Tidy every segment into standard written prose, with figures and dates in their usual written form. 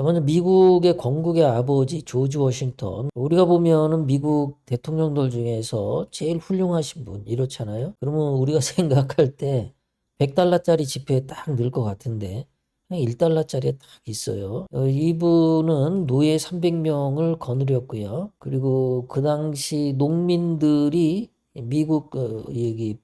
자, 먼저 미국의 건국의 아버지 조지 워싱턴. 우리가 보면은 미국 대통령들 중에서 제일 훌륭하신 분 이렇잖아요. 그러면 우리가 생각할 때 100달러짜리 지폐에 딱 넣을 것 같은데 그냥 1달러짜리에 딱 있어요. 이분은 노예 300명을 거느렸고요. 그리고 그 당시 농민들이 미국 여기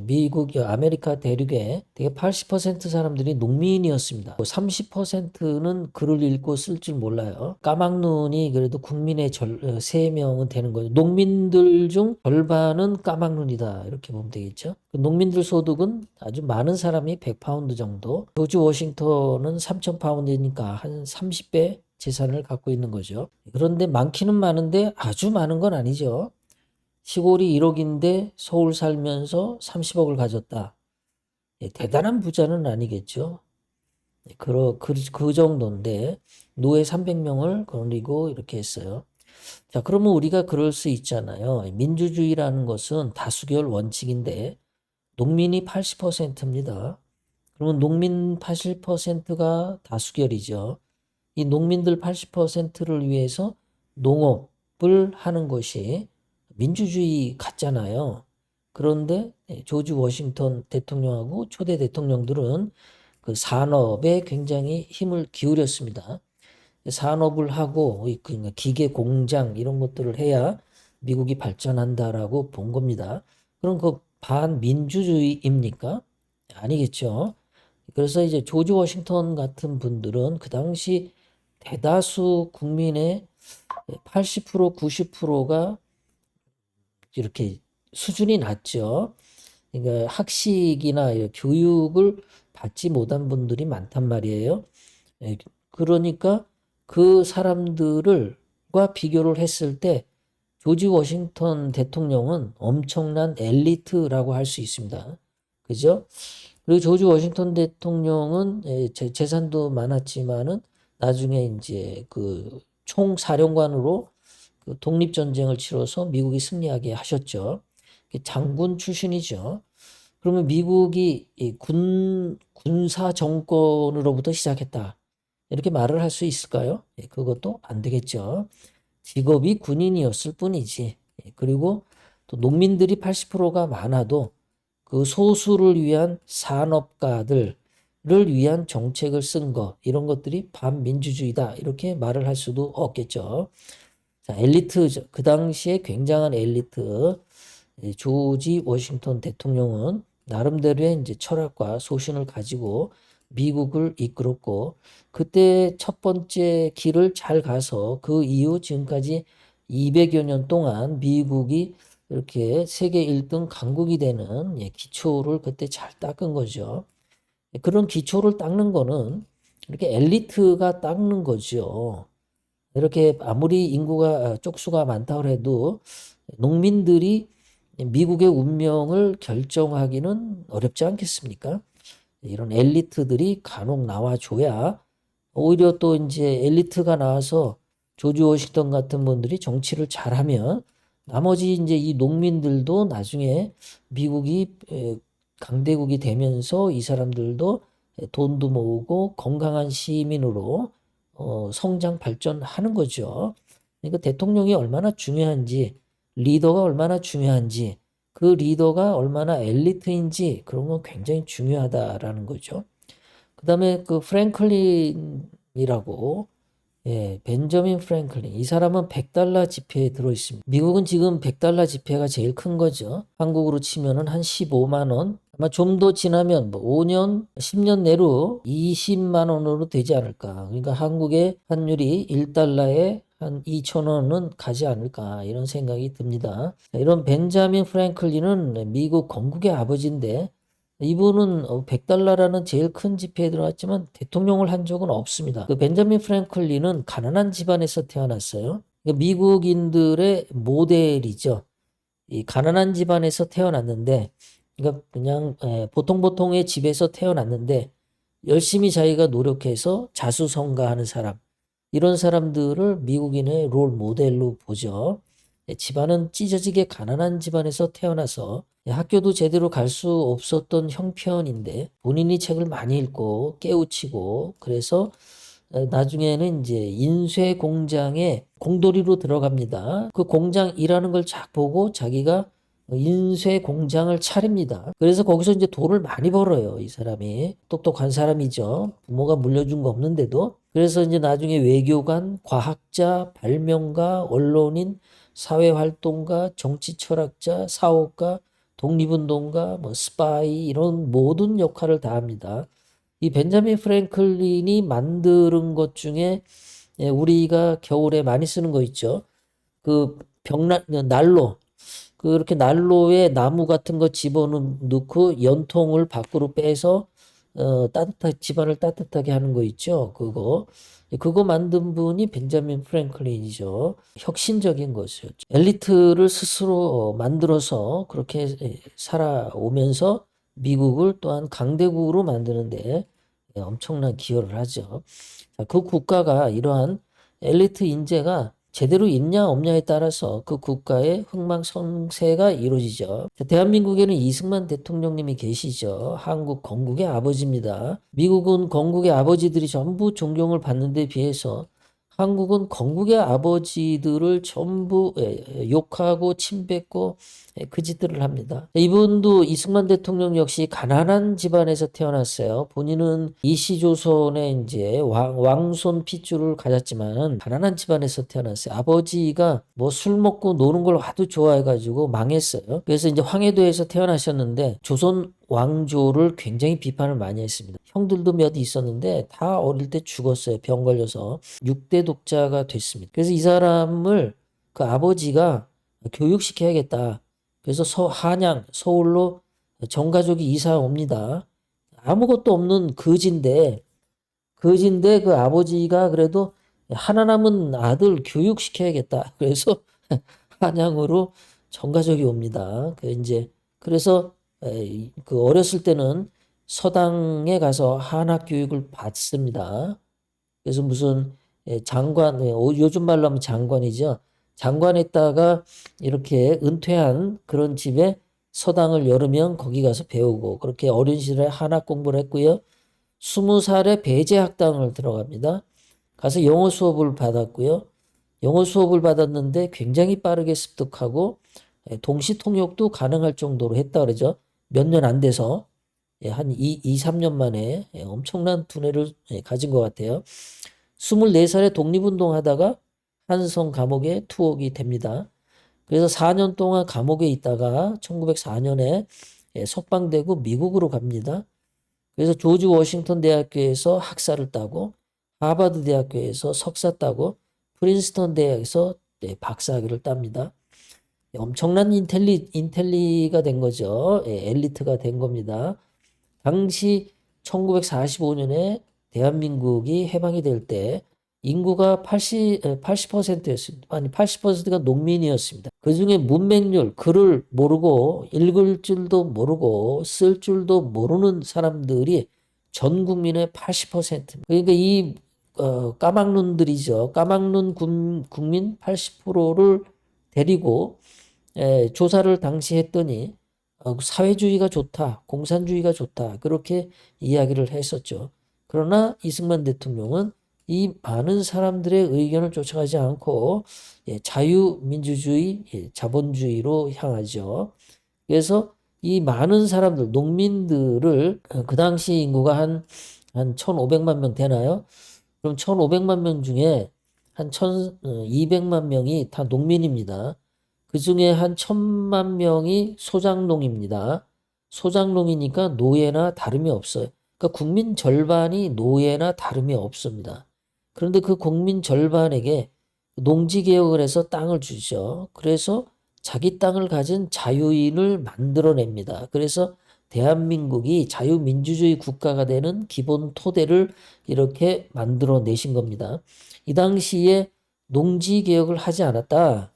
미국 아메리카 대륙에 되게 80% 사람들이 농민이었습니다. 30%는 글을 읽고 쓸 줄 몰라요. 까막눈이 그래도 국민의 3명은 되는 거죠. 농민들 중 절반은 까막눈이다. 이렇게 보면 되겠죠. 그 농민들 소득은 아주 많은 사람이 100파운드 정도. 조지 워싱턴은 3000파운드니까 한 30배 재산을 갖고 있는 거죠. 그런데 많기는 많은데 아주 많은 건 아니죠. 시골이 1억인데 서울 살면서 30억을 가졌다. 대단한 부자는 아니겠죠. 그 정도인데 노예 300명을 거느리고 이렇게 했어요. 자, 그러면 우리가 그럴 수 있잖아요. 민주주의라는 것은 다수결 원칙인데 농민이 80%입니다. 그러면 농민 80%가 다수결이죠. 이 농민들 80%를 위해서 농업을 하는 것이 민주주의 같잖아요. 그런데 조지 워싱턴 대통령하고 초대 대통령들은 그 산업에 굉장히 힘을 기울였습니다. 산업을 하고 그러니까 기계 공장 이런 것들을 해야 미국이 발전한다라고 본 겁니다. 그럼 그 반민주주의입니까? 아니겠죠. 그래서 이제 조지 워싱턴 같은 분들은 그 당시 대다수 국민의 80% 90%가 이렇게 수준이 낮죠. 그러니까 학식이나 교육을 받지 못한 분들이 많단 말이에요. 그러니까 그 사람들과 비교를 했을 때 조지 워싱턴 대통령은 엄청난 엘리트라고 할 수 있습니다. 그죠? 그리고 조지 워싱턴 대통령은 재산도 많았지만은 나중에 이제 그 총사령관으로 그 독립전쟁을 치러서 미국이 승리하게 하셨죠. 장군 출신이죠. 그러면 미국이 군사 정권으로부터 시작했다. 이렇게 말을 할 수 있을까요? 그것도 안 되겠죠. 직업이 군인이었을 뿐이지. 그리고 또 농민들이 80%가 많아도 그 소수를 위한 산업가들을 위한 정책을 쓴 것, 이런 것들이 반민주주의다. 이렇게 말을 할 수도 없겠죠. 자, 엘리트, 그 당시에 굉장한 엘리트, 조지 워싱턴 대통령은 나름대로의 이제 철학과 소신을 가지고 미국을 이끌었고, 그때 첫 번째 길을 잘 가서 그 이후 지금까지 200여 년 동안 미국이 이렇게 세계 1등 강국이 되는 기초를 그때 잘 닦은 거죠. 그런 기초를 닦는 거는 이렇게 엘리트가 닦는 거죠. 이렇게 아무리 인구가 쪽수가 많다고 해도 농민들이 미국의 운명을 결정하기는 어렵지 않겠습니까? 이런 엘리트들이 간혹 나와줘야 오히려 또 이제 엘리트가 나와서 조지 워싱턴 같은 분들이 정치를 잘하면 나머지 이제 이 농민들도 나중에 미국이 강대국이 되면서 이 사람들도 돈도 모으고 건강한 시민으로 성장 발전하는 거죠. 그러니까 대통령이 얼마나 중요한지, 리더가 얼마나 중요한지, 그 리더가 얼마나 엘리트인지 그런 건 굉장히 중요하다라는 거죠. 그다음에 그 프랭클린이라고 벤저민 프랭클린. 이 사람은 100달러 지폐에 들어 있습니다. 미국은 지금 100달러 지폐가 제일 큰 거죠. 한국으로 치면은 한 15만 원. 아마 좀 더 지나면 뭐 5년, 10년 내로 20만 원으로 되지 않을까. 그러니까 한국의 환율이 1달러에 한 2천 원은 가지 않을까 이런 생각이 듭니다. 이런 벤자민 프랭클린은 미국 건국의 아버지인데 이분은 100달러라는 제일 큰 지폐에 들어갔지만 대통령을 한 적은 없습니다. 그 벤자민 프랭클린은 가난한 집안에서 태어났어요. 미국인들의 모델이죠. 이 가난한 집안에서 태어났는데, 그러니까 그냥 보통의 집에서 태어났는데 열심히 자기가 노력해서 자수성가하는 사람, 이런 사람들을 미국인의 롤 모델로 보죠. 집안은 찢어지게 가난한 집안에서 태어나서 학교도 제대로 갈 수 없었던 형편인데 본인이 책을 많이 읽고 깨우치고 그래서 나중에는 이제 인쇄 공장에 공돌이로 들어갑니다. 그 공장 일하는 걸 쫙 보고 자기가 인쇄 공장을 차립니다. 그래서 거기서 이제 돈을 많이 벌어요. 이 사람이 똑똑한 사람이죠. 부모가 물려준 거 없는데도. 그래서 이제 나중에 외교관, 과학자, 발명가, 언론인, 사회활동가, 정치철학자, 사업가, 독립운동가, 뭐 스파이 이런 모든 역할을 다 합니다. 이 벤자민 프랭클린이 만드는 것 중에 우리가 겨울에 많이 쓰는 거 있죠. 그 난로. 그렇게 난로에 나무 같은 거 집어넣고 연통을 밖으로 빼서 집안을 따뜻하게 하는 거 있죠. 그거 만든 분이 벤자민 프랭클린이죠. 혁신적인 것이었죠. 엘리트를 스스로 만들어서 그렇게 살아오면서 미국을 또한 강대국으로 만드는데 엄청난 기여를 하죠. 자, 그 국가가 이러한 엘리트 인재가 제대로 있냐 없냐에 따라서 그 국가의 흥망성쇠가 이루어지죠. 대한민국에는 이승만 대통령님이 계시죠. 한국 건국의 아버지입니다. 미국은 건국의 아버지들이 전부 존경을 받는 데 비해서 한국은 건국의 아버지들을 전부 욕하고 침뱉고 그 짓들을 합니다. 이분도 이승만 대통령 역시 가난한 집안에서 태어났어요. 본인은 이시조선의 이제 왕손 핏줄을 가졌지만 가난한 집안에서 태어났어요. 아버지가 뭐 술 먹고 노는 걸 하도 좋아해가지고 망했어요. 그래서 이제 황해도에서 태어나셨는데 조선 왕조를 굉장히 비판을 많이 했습니다. 형들도 몇 있었는데 다 어릴 때 죽었어요. 병 걸려서 6대 독자가 됐습니다. 그래서 이 사람을 그 아버지가 교육시켜야겠다. 그래서 한양, 서울로 전가족이 이사 옵니다. 아무것도 없는 거지인데 그 아버지가 그래도 하나 남은 아들 교육시켜야겠다. 그래서 한양으로 전가족이 옵니다. 그래서 그 어렸을 때는 서당에 가서 한학 교육을 받습니다. 그래서 무슨 장관, 요즘 말로 하면 장관이죠. 장관했다가 이렇게 은퇴한 그런 집에 서당을 열으면 거기 가서 배우고 그렇게 어린 시절에 한학 공부를 했고요. 20살에 배제학당을 들어갑니다. 가서 영어 수업을 받았고요. 영어 수업을 받았는데 굉장히 빠르게 습득하고 동시 통역도 가능할 정도로 했다 그러죠. 몇 년 안 돼서 한 3년 만에 엄청난 두뇌를 가진 것 같아요. 24살에 독립운동 하다가 한성 감옥에 투옥이 됩니다. 그래서 4년 동안 감옥에 있다가 1904년에 석방되고 미국으로 갑니다. 그래서 조지 워싱턴 대학교에서 학사를 따고 하버드 대학교에서 석사 따고 프린스턴 대학에서 박사학위를 땁니다. 엄청난 인텔리가 된 거죠. 엘리트가 된 겁니다. 당시 1945년에 대한민국이 해방이 될 때 인구가 80%였습니다. 아니 80%가 농민이었습니다. 그중에 문맹률, 글을 모르고 읽을 줄도 모르고 쓸 줄도 모르는 사람들이 전 국민의 80%. 그러니까 이 까막눈들이죠. 까막눈 국민 80%를 데리고 조사를 당시 했더니 사회주의가 좋다, 공산주의가 좋다 그렇게 이야기를 했었죠. 그러나 이승만 대통령은 이 많은 사람들의 의견을 쫓아가지 않고 자유민주주의, 자본주의로 향하죠. 그래서 이 많은 사람들, 농민들을 그 당시 인구가 한 1,500만 명 되나요? 그럼 1,500만 명 중에 한 1,200만 명이 다 농민입니다. 그 중에 한 1,000만 명이 소장농입니다. 소장농이니까 노예나 다름이 없어요. 그러니까 국민 절반이 노예나 다름이 없습니다. 그런데 그 국민 절반에게 농지개혁을 해서 땅을 주죠. 그래서 자기 땅을 가진 자유인을 만들어냅니다. 그래서 대한민국이 자유민주주의 국가가 되는 기본 토대를 이렇게 만들어내신 겁니다. 이 당시에 농지개혁을 하지 않았다.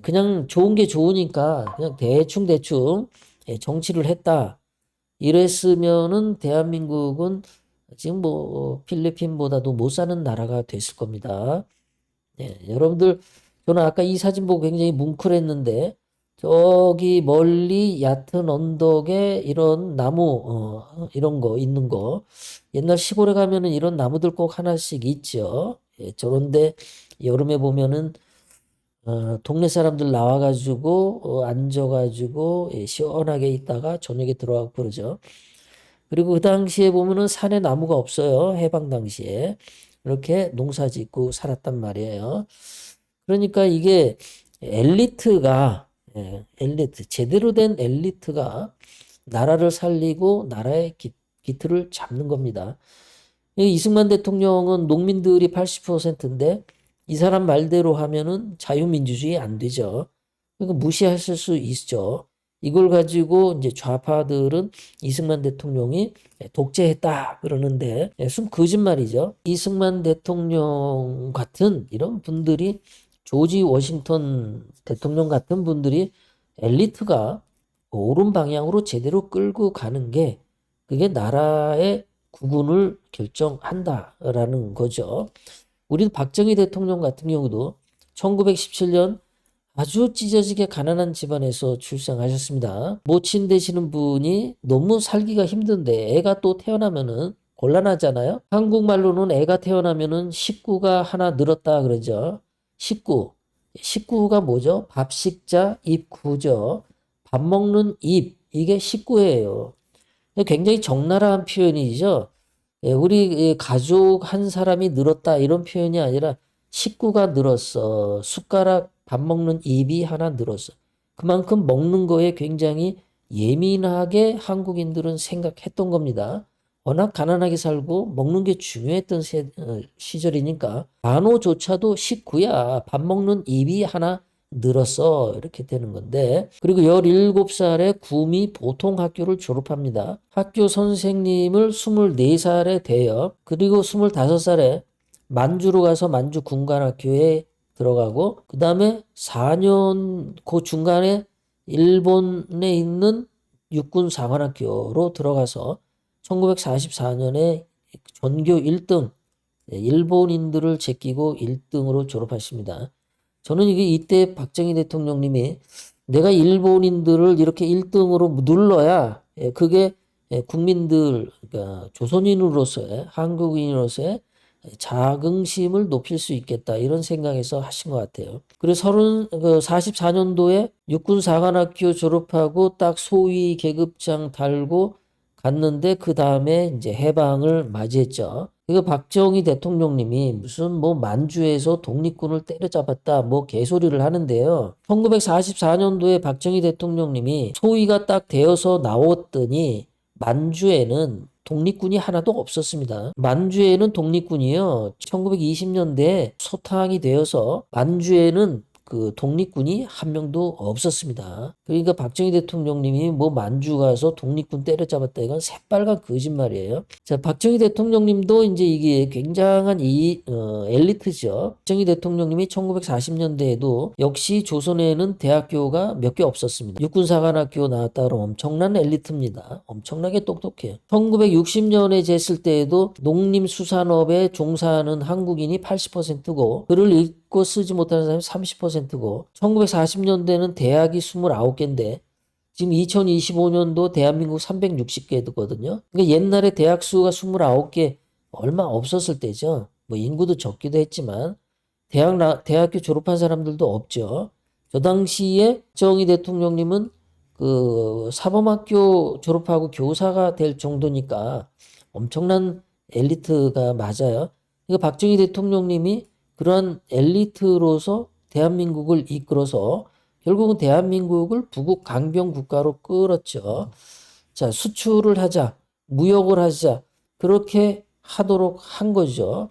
그냥 좋은 게 좋으니까 그냥 대충 정치를 했다. 이랬으면은 대한민국은 지금 뭐 필리핀보다도 못 사는 나라가 됐을 겁니다. 여러분들 저는 아까 이 사진 보고 굉장히 뭉클했는데 저기 멀리 얕은 언덕에 이런 나무, 이런 거 있는 거. 옛날 시골에 가면은 이런 나무들 꼭 하나씩 있죠. 예, 저런데 여름에 보면은 동네 사람들 나와가지고 앉아가지고 예, 시원하게 있다가 저녁에 들어가고 그러죠. 그리고 그 당시에 보면은 산에 나무가 없어요. 해방 당시에 이렇게 농사 짓고 살았단 말이에요. 그러니까 이게 엘리트가 엘리트 제대로 된 엘리트가 나라를 살리고 나라의 기틀을 잡는 겁니다. 이승만 대통령은 농민들이 80%인데 이 사람 말대로 하면은 자유민주주의 안 되죠. 그러니까 무시하실 수 있죠. 이걸 가지고 이제 좌파들은 이승만 대통령이 독재했다 그러는데 순 거짓말이죠. 이승만 대통령 같은 이런 분들이 조지 워싱턴 대통령 같은 분들이 엘리트가 옳은 방향으로 제대로 끌고 가는 게 그게 나라의 구군을 결정한다라는 거죠. 우리 박정희 대통령 같은 경우도 1917년 아주 찢어지게 가난한 집안에서 출생하셨습니다. 모친 되시는 분이 너무 살기가 힘든데 애가 또 태어나면은 곤란하잖아요. 한국말로는 애가 태어나면은 식구가 하나 늘었다 그러죠. 식구. 식구가 뭐죠? 밥식자 입구죠. 밥 먹는 입. 이게 식구예요. 굉장히 적나라한 표현이죠. 예, 우리 가족 한 사람이 늘었다 이런 표현이 아니라 식구가 늘었어. 숟가락 밥 먹는 입이 하나 늘었어. 그만큼 먹는 거에 굉장히 예민하게 한국인들은 생각했던 겁니다. 워낙 가난하게 살고 먹는 게 중요했던 시절이니까 간호조차도 식구야. 밥 먹는 입이 하나 늘었어. 이렇게 되는 건데. 그리고 17살에 구미 보통학교를 졸업합니다. 학교 선생님을 24살에 대여, 그리고 25살에 만주로 가서 만주 군관학교에 들어가고, 그 다음에 4년 그 중간에 일본에 있는 육군사관학교로 들어가서 1944년에 전교 1등, 일본인들을 제끼고 1등으로 졸업하십니다. 저는 이게 이때 박정희 대통령님이 내가 일본인들을 이렇게 1등으로 눌러야 그게 국민들, 그러니까 조선인으로서의 한국인으로서의 자긍심을 높일 수 있겠다 이런 생각에서 하신 것 같아요. 그래서 44년도에 육군사관학교 졸업하고 딱 소위 계급장 달고 갔는데 그 다음에 이제 해방을 맞이했죠. 이거 박정희 대통령님이 무슨 뭐 만주에서 독립군을 때려잡았다 뭐 개소리를 하는데요. 1944년도에 박정희 대통령님이 소위가 딱 되어서 나왔더니 만주에는 독립군이 하나도 없었습니다. 만주에는 독립군이요. 1920년대에 소탕이 되어서 만주에는 그 독립군이 한 명도 없었습니다. 그러니까 박정희 대통령님이 뭐 만주 가서 독립군 때려잡았다 이건 새빨간 거짓말이에요. 자, 박정희 대통령님도 이제 이게 굉장한 엘리트죠. 박정희 대통령님이 1940년대에도 역시 조선에는 대학교가 몇 개 없었습니다. 육군사관학교 나왔다 그러면 엄청난 엘리트입니다. 엄청나게 똑똑해요. 1960년에 쟀을 때에도 농림수산업에 종사하는 한국인이 80%고 글을 읽고 쓰지 못하는 사람이 30%고 1940년대는 대학이 29개인데 지금 2025년도 대한민국 360개거든요. 그러니까 옛날에 대학 수가 29개 얼마 없었을 때죠. 뭐 인구도 적기도 했지만 대학교 졸업한 사람들도 없죠. 저 당시에 박정희 대통령님은 그 사범학교 졸업하고 교사가 될 정도니까 엄청난 엘리트가 맞아요. 그러니까 박정희 대통령님이 그러한 엘리트로서 대한민국을 이끌어서 결국은 대한민국을 부국 강병 국가로 끌었죠. 자, 수출을 하자, 무역을 하자, 그렇게 하도록 한 거죠.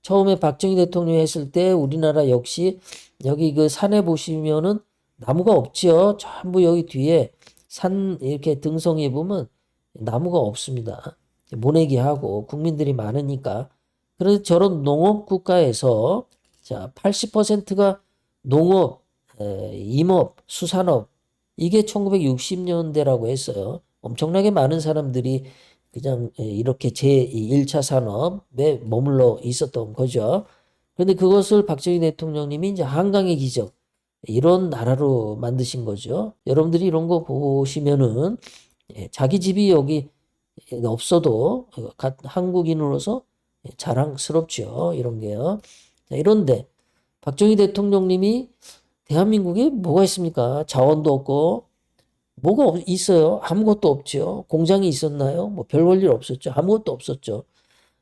처음에 박정희 대통령이 했을 때 우리나라 역시 여기 그 산에 보시면은 나무가 없죠. 전부 여기 뒤에 산 이렇게 등성이에 보면 나무가 없습니다. 모내기하고 국민들이 많으니까. 그래서 저런 농업 국가에서 자 80%가 농업, 임업, 수산업 이게 1960년대라고 했어요. 엄청나게 많은 사람들이 그냥 이렇게 제1차 산업에 머물러 있었던 거죠. 그런데 그것을 박정희 대통령님이 이제 한강의 기적, 이런 나라로 만드신 거죠. 여러분들이 이런 거 보시면은 자기 집이 여기 없어도 한국인으로서 자랑스럽죠. 이런 게요. 자, 이런데 박정희 대통령님이 대한민국에 뭐가 있습니까? 자원도 없고 뭐가 있어요? 아무것도 없죠. 공장이 있었나요? 뭐 별 볼 일 없었죠. 아무것도 없었죠.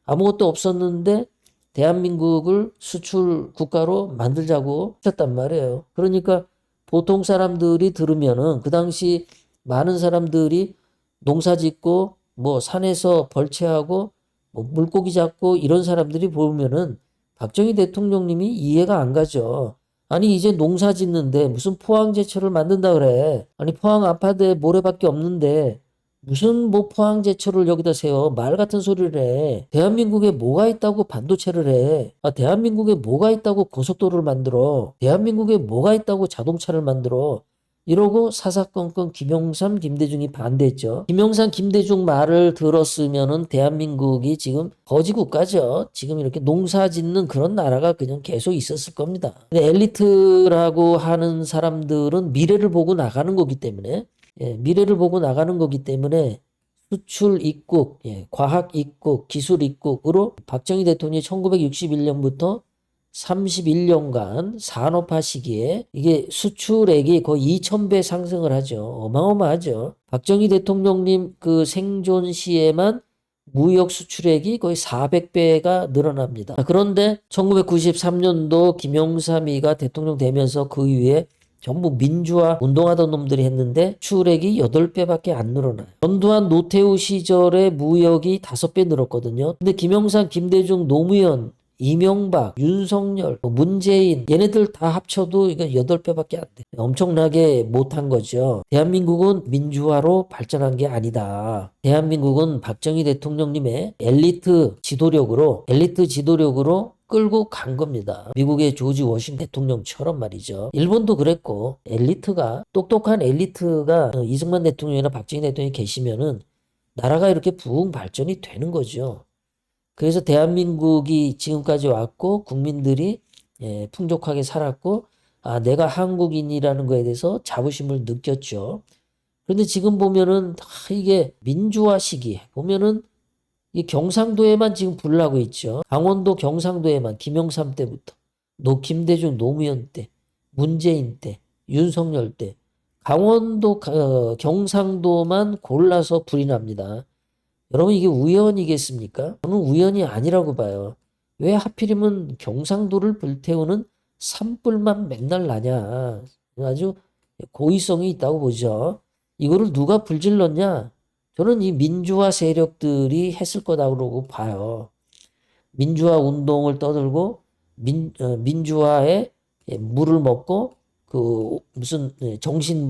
아무것도 없었는데 대한민국을 수출 국가로 만들자고 하셨단 말이에요. 그러니까 보통 사람들이 들으면은 그 당시 많은 사람들이 농사 짓고 뭐 산에서 벌채하고 뭐 물고기 잡고 이런 사람들이 보면은 박정희 대통령님이 이해가 안 가죠. 아니 이제 농사 짓는데 무슨 포항제철을 만든다 그래. 아니 포항 아파트에 모래밖에 없는데 무슨 뭐 포항제철을 여기다 세워. 말 같은 소리를 해. 대한민국에 뭐가 있다고 반도체를 해. 아, 대한민국에 뭐가 있다고 고속도로를 만들어. 대한민국에 뭐가 있다고 자동차를 만들어. 이러고 사사건건 김영삼, 김대중이 반대했죠. 김영삼, 김대중 말을 들었으면은 대한민국이 지금 거지 국가죠. 지금 이렇게 농사 짓는 그런 나라가 그냥 계속 있었을 겁니다. 근데 엘리트라고 하는 사람들은 미래를 보고 나가는 거기 때문에 미래를 보고 나가는 거기 때문에 수출 입국, 과학 입국, 기술 입국으로 박정희 대통령이 1961년부터 31년간 산업화 시기에 이게 수출액이 거의 2,000배 상승을 하죠. 어마어마하죠. 박정희 대통령님 그 생존 시에만 무역 수출액이 거의 400배가 늘어납니다. 그런데 1993년도 김영삼이가 대통령 되면서 그 이후에 전부 민주화 운동하던 놈들이 했는데 수출액이 8배밖에 안 늘어나요. 전두환 노태우 시절에 무역이 5배 늘었거든요. 근데 김영삼, 김대중, 노무현, 이명박, 윤석열, 문재인 얘네들 다 합쳐도 이건 8배밖에 안 돼. 엄청나게 못한 거죠. 대한민국은 민주화로 발전한 게 아니다. 대한민국은 박정희 대통령님의 엘리트 지도력으로 끌고 간 겁니다. 미국의 조지 워싱턴 대통령처럼 말이죠. 일본도 그랬고 엘리트가 똑똑한 엘리트가 이승만 대통령이나 박정희 대통령이 계시면은 나라가 이렇게 부흥 발전이 되는 거죠. 그래서 대한민국이 지금까지 왔고 국민들이 풍족하게 살았고 아 내가 한국인이라는 거에 대해서 자부심을 느꼈죠. 그런데 지금 보면은 이게 민주화 시기에 보면은 이 경상도에만 지금 불나고 있죠. 강원도 경상도에만 김영삼 때부터 김대중 노무현 때 문재인 때 윤석열 때 강원도 경상도만 골라서 불이 납니다. 여러분 이게 우연이겠습니까? 저는 우연이 아니라고 봐요. 왜 하필이면 경상도를 불태우는 산불만 맨날 나냐. 아주 고의성이 있다고 보죠. 이거를 누가 불질렀냐? 저는 이 민주화 세력들이 했을 거다고 봐요. 민주화 운동을 떠들고 민주화에 물을 먹고 그 무슨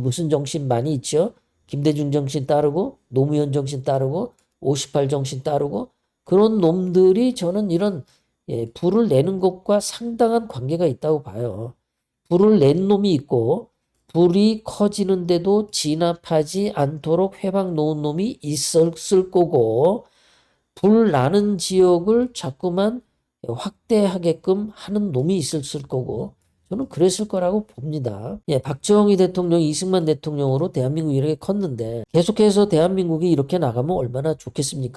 무슨 정신 많이 있죠. 김대중 정신 따르고 노무현 정신 따르고 58 정신 따르고 그런 놈들이 저는 이런 불을 내는 것과 상당한 관계가 있다고 봐요. 불을 낸 놈이 있고 불이 커지는데도 진압하지 않도록 회방 놓은 놈이 있었을 거고 불 나는 지역을 자꾸만 확대하게끔 하는 놈이 있었을 거고 저는 그랬을 거라고 봅니다. 박정희 대통령, 이승만 대통령으로 대한민국이 이렇게 컸는데 계속해서 대한민국이 이렇게 나가면 얼마나 좋겠습니까?